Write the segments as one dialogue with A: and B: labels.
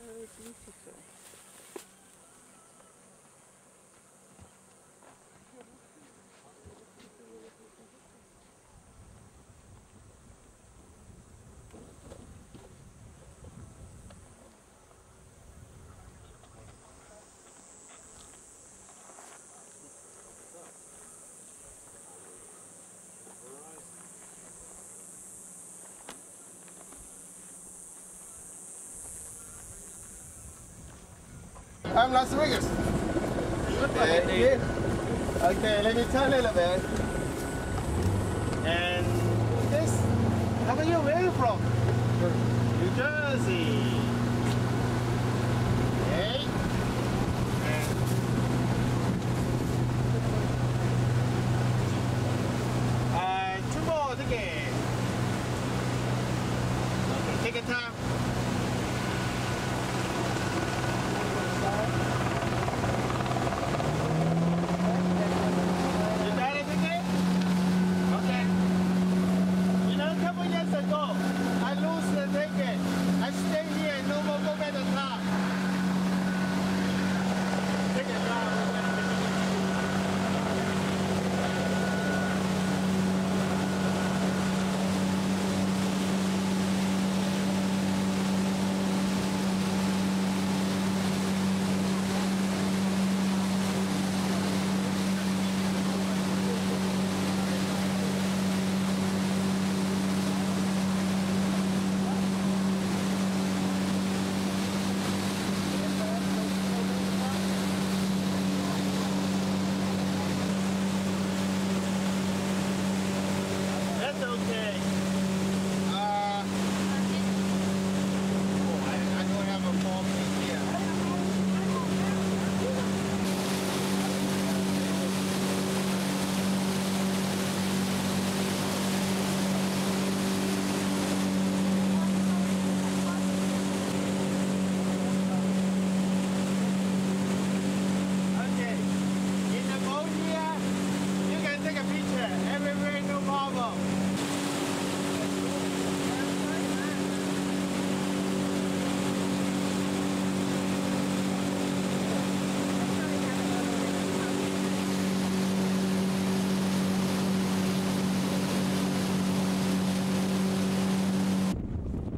A: beautiful.
B: I'm Las Vegas. Okay, okay, let me turn a little bit. And this, how are you? Where are you from? New Jersey. Okay. And 2 more tickets. Okay, take your time.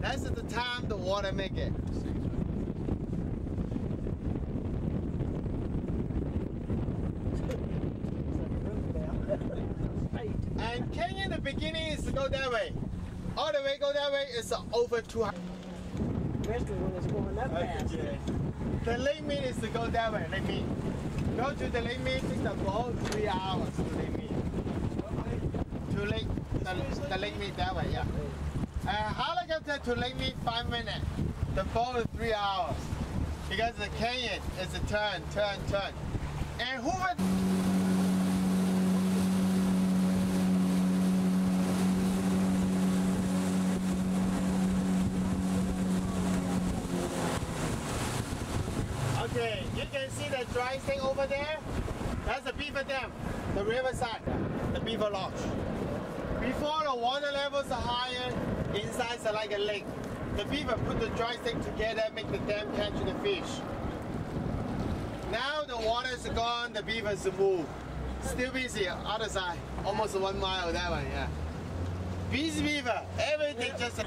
B: That's the time the water make it. And Canyon, the beginning is to go that way. All the way go that way is over 200.
A: Where's the one that's going up fast?
B: The lake meet is to go that way, lake meet. Go to the lake meet, take the boat, 3 hours to lake meet. To lake, the lake meet that way, yeah. Helicopter to lake meet 5 minutes. The boat is 3 hours. Because the canyon is a turn. And who would... Okay, you can see the dry thing over there. That's the Beaver Dam, the riverside, the Beaver Lodge. Before the water levels are higher, inside is like a lake. The beaver put the dry stick together, make the dam catch the fish. Now the water is gone, the beavers move. Still busy, other side, almost 1 mile that one, yeah. Busy beaver, everything just...